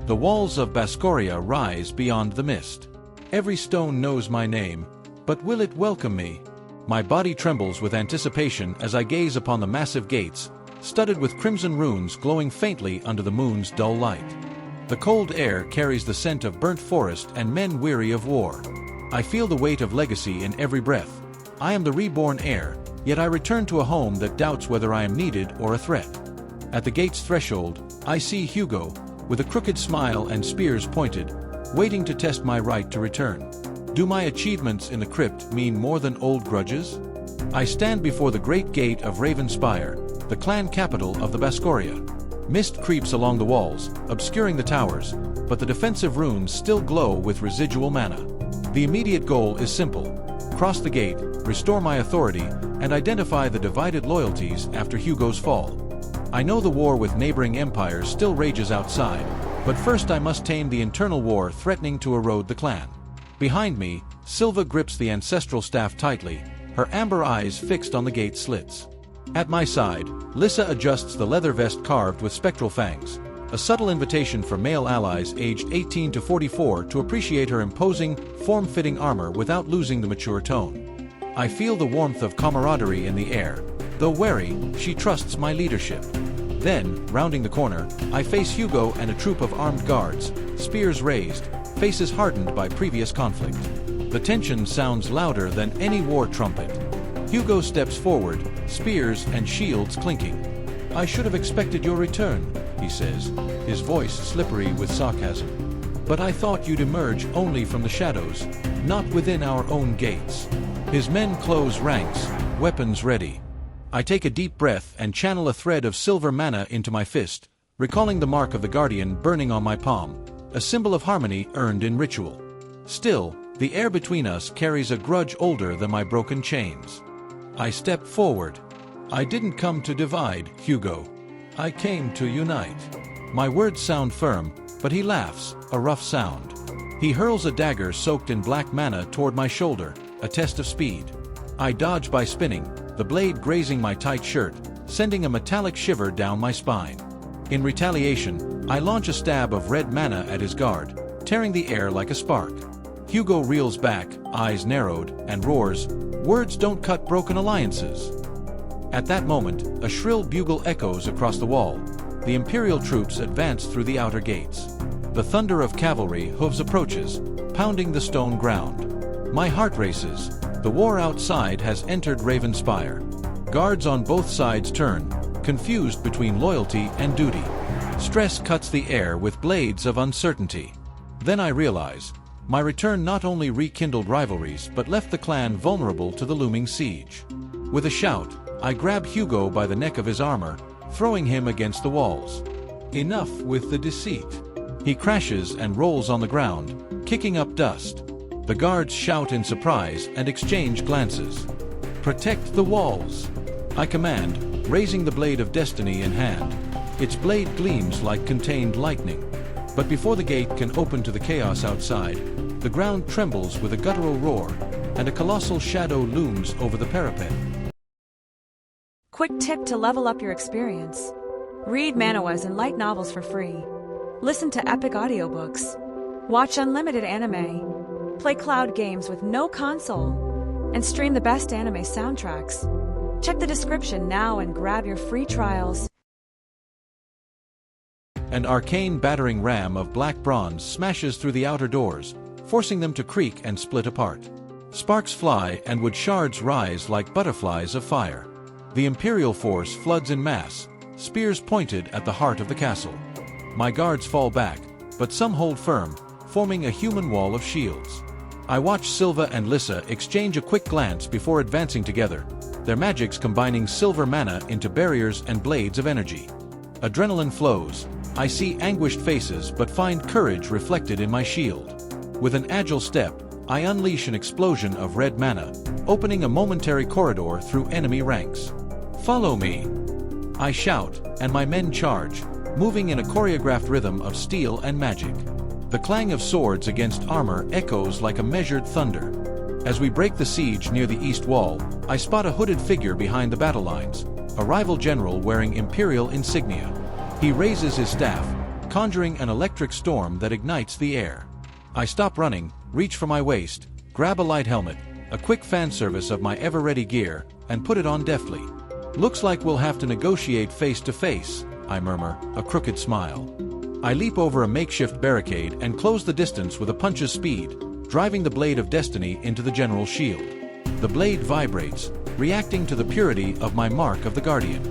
The walls of Baskoria rise beyond the mist. Every stone knows my name, but will it welcome me? My body trembles with anticipation as I gaze upon the massive gates, studded with crimson runes glowing faintly under the moon's dull light. The cold air carries the scent of burnt forest and men weary of war. I feel the weight of legacy in every breath. I am the reborn heir, yet I return to a home that doubts whether I am needed or a threat. At the gate's threshold, I see Hugo, with a crooked smile and spears pointed, waiting to test my right to return. Do my achievements in the crypt mean more than old grudges? I stand before the great gate of Ravenspire, the clan capital of the Baskoria. Mist creeps along the walls, obscuring the towers, but the defensive runes still glow with residual mana. The immediate goal is simple: cross the gate, restore my authority, and identify the divided loyalties after Hugo's fall. I know the war with neighboring empires still rages outside, but first I must tame the internal war threatening to erode the clan. Behind me, Silva grips the ancestral staff tightly, her amber eyes fixed on the gate slits. At my side, Lissa adjusts the leather vest carved with spectral fangs, a subtle invitation for male allies aged 18 to 44 to appreciate her imposing, form-fitting armor without losing the mature tone. I feel the warmth of camaraderie in the air. Though wary, she trusts my leadership. Then, rounding the corner, I face Hugo and a troop of armed guards, spears raised, faces hardened by previous conflict. The tension sounds louder than any war trumpet. Hugo steps forward, spears and shields clinking. "I should have expected your return," he says, his voice slippery with sarcasm. "But I thought you'd emerge only from the shadows, not within our own gates." His men close ranks, weapons ready. I take a deep breath and channel a thread of silver mana into my fist, recalling the mark of the Guardian burning on my palm, a symbol of harmony earned in ritual. Still, the air between us carries a grudge older than my broken chains. I step forward. "I didn't come to divide, Hugo. I came to unite." My words sound firm, but he laughs, a rough sound. He hurls a dagger soaked in black mana toward my shoulder, a test of speed. I dodge by spinning, the blade grazing my tight shirt, sending a metallic shiver down my spine. In retaliation, I launch a stab of red mana at his guard, tearing the air like a spark. Hugo reels back, eyes narrowed, and roars, "Words don't cut broken alliances." At that moment, a shrill bugle echoes across the wall. The Imperial troops advance through the outer gates. The thunder of cavalry hooves approaches, pounding the stone ground. My heart races. The war outside has entered Ravenspire. Guards on both sides turn, confused between loyalty and duty. Stress cuts the air with blades of uncertainty. Then I realize, my return not only rekindled rivalries but left the clan vulnerable to the looming siege. With a shout, I grab Hugo by the neck of his armor, throwing him against the walls. Enough with the deceit. He crashes and rolls on the ground, kicking up dust. The guards shout in surprise and exchange glances. "Protect the walls," I command, raising the blade of destiny in hand. Its blade gleams like contained lightning. But before the gate can open to the chaos outside, the ground trembles with a guttural roar, and a colossal shadow looms over the parapet. Quick tip to level up your experience. Read Manhwas and light novels for free. Listen to epic audiobooks. Watch unlimited anime. Play cloud games with no console. And stream the best anime soundtracks. Check the description now and grab your free trials. An arcane battering ram of black bronze smashes through the outer doors, forcing them to creak and split apart. Sparks fly and wood shards rise like butterflies of fire. The Imperial force floods in mass, spears pointed at the heart of the castle. My guards fall back, but some hold firm, forming a human wall of shields. I watch Silva and Lissa exchange a quick glance before advancing together, their magics combining silver mana into barriers and blades of energy. Adrenaline flows. I see anguished faces but find courage reflected in my shield. With an agile step, I unleash an explosion of red mana, opening a momentary corridor through enemy ranks. "Follow me!" I shout, and my men charge, moving in a choreographed rhythm of steel and magic. The clang of swords against armor echoes like a measured thunder. As we break the siege near the east wall, I spot a hooded figure behind the battle lines, a rival general wearing Imperial insignia. He raises his staff, conjuring an electric storm that ignites the air. I stop running, reach for my waist, grab a light helmet, a quick fan service of my ever-ready gear, and put it on deftly. "Looks like we'll have to negotiate face to face," I murmur, a crooked smile. I leap over a makeshift barricade and close the distance with a punch's speed, driving the blade of destiny into the general's shield. The blade vibrates, reacting to the purity of my mark of the Guardian.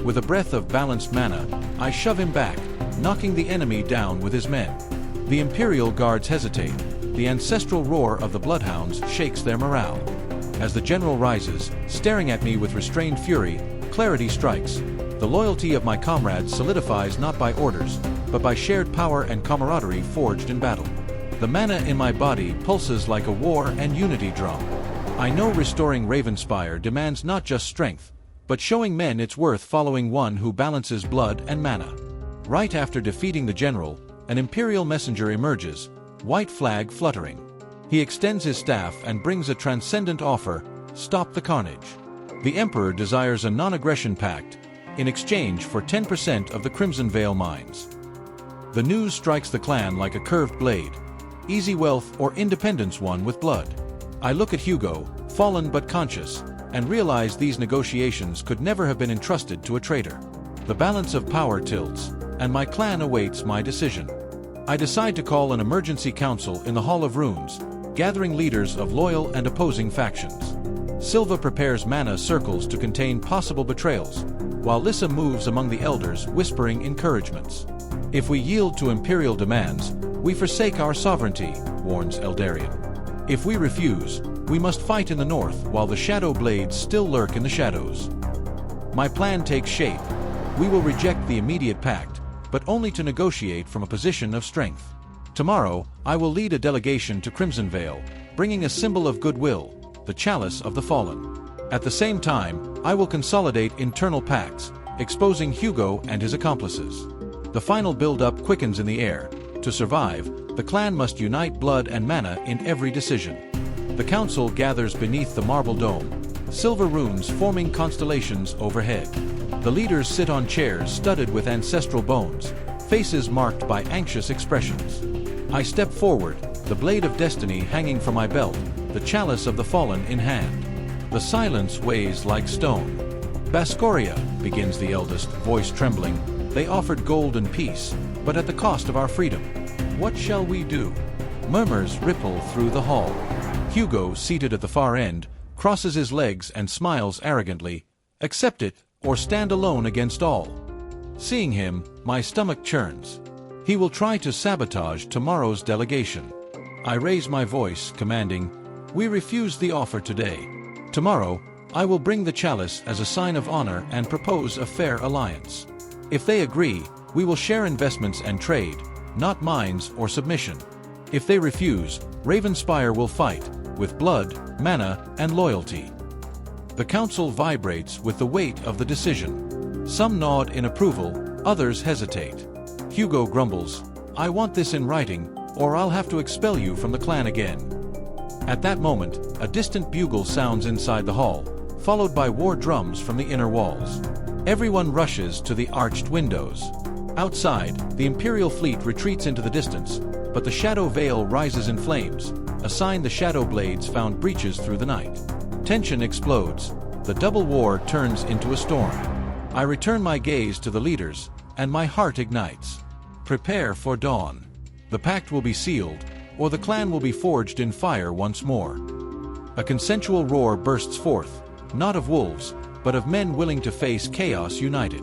With a breath of balanced mana, I shove him back, knocking the enemy down with his men. The Imperial Guards hesitate. The ancestral roar of the Bloodhounds shakes their morale. As the general rises, staring at me with restrained fury, clarity strikes. The loyalty of my comrades solidifies not by orders, but by shared power and camaraderie forged in battle. The mana in my body pulses like a war and unity drum. I know restoring Ravenspire demands not just strength, but showing men its worth following one who balances blood and mana. Right after defeating the general, an Imperial messenger emerges, white flag fluttering. He extends his staff and brings a transcendent offer: stop the carnage. The Emperor desires a non-aggression pact, in exchange for 10% of the Crimson Vale mines. The news strikes the clan like a curved blade. Easy wealth or independence won with blood. I look at Hugo, fallen but conscious, and realize these negotiations could never have been entrusted to a traitor. The balance of power tilts, and my clan awaits my decision. I decide to call an emergency council in the Hall of Runes, gathering leaders of loyal and opposing factions. Silva prepares mana circles to contain possible betrayals, while Lissa moves among the elders whispering encouragements. "If we yield to Imperial demands, we forsake our sovereignty," warns Eldarion. "If we refuse, we must fight in the north while the Shadow Blades still lurk in the shadows." My plan takes shape. We will reject the immediate pact, but only to negotiate from a position of strength. Tomorrow, I will lead a delegation to Crimson Vale, bringing a symbol of goodwill, the Chalice of the Fallen. At the same time, I will consolidate internal pacts, exposing Hugo and his accomplices. The final build-up quickens in the air. To survive, the clan must unite blood and mana in every decision. The council gathers beneath the marble dome, silver runes forming constellations overhead. The leaders sit on chairs studded with ancestral bones, faces marked by anxious expressions. I step forward, the blade of destiny hanging from my belt, the chalice of the fallen in hand. The silence weighs like stone. "Bascoria," begins the eldest, voice trembling, "they offered gold and peace, but at the cost of our freedom. What shall we do?" Murmurs ripple through the hall. Hugo, seated at the far end, crosses his legs and smiles arrogantly. "Accept it, or stand alone against all." Seeing him, my stomach churns. He will try to sabotage tomorrow's delegation. I raise my voice, commanding, "We refuse the offer today. Tomorrow, I will bring the chalice as a sign of honor and propose a fair alliance. If they agree, we will share investments and trade, not mines or submission. If they refuse, Ravenspire will fight, with blood, mana, and loyalty." The council vibrates with the weight of the decision. Some nod in approval, others hesitate. Hugo grumbles, "I want this in writing, or I'll have to expel you from the clan again." At that moment, a distant bugle sounds inside the hall, followed by war drums from the inner walls. Everyone rushes to the arched windows. Outside, the Imperial fleet retreats into the distance, but the Shadow Veil rises in flames, a sign the Shadow Blades found breaches through the night. Tension explodes. The double war turns into a storm. I return my gaze to the leaders, and my heart ignites. Prepare for dawn. The pact will be sealed, or the clan will be forged in fire once more. A consensual roar bursts forth, not of wolves, but of men willing to face chaos united.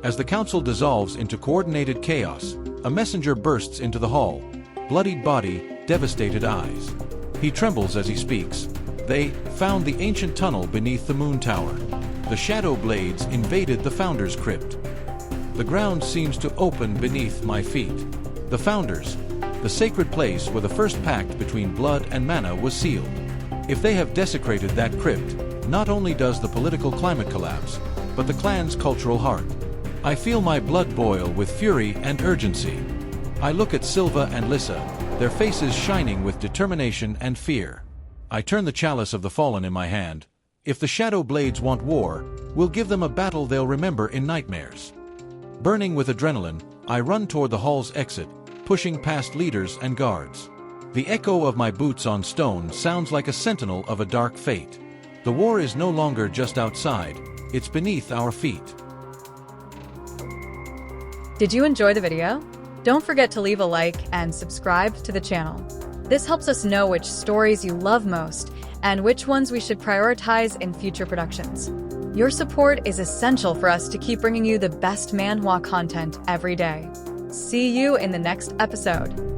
As the council dissolves into coordinated chaos, a messenger bursts into the hall, bloodied body, devastated eyes. He trembles as he speaks. They found the ancient tunnel beneath the moon tower. The Shadow Blades invaded the Founder's Crypt. The ground seems to open beneath my feet. The Founders, the sacred place where the first pact between blood and mana was sealed. If they have desecrated that crypt, not only does the political climate collapse, but the clan's cultural heart. I feel my blood boil with fury and urgency. I look at Silva and Lissa, their faces shining with determination and fear. I turn the chalice of the fallen in my hand. If the Shadow Blades want war, we'll give them a battle they'll remember in nightmares. Burning with adrenaline, I run toward the hall's exit, pushing past leaders and guards. The echo of my boots on stone sounds like a sentinel of a dark fate. The war is no longer just outside, it's beneath our feet. Did you enjoy the video? Don't forget to leave a like and subscribe to the channel. This helps us know which stories you love most and which ones we should prioritize in future productions. Your support is essential for us to keep bringing you the best manhwa content every day. See you in the next episode.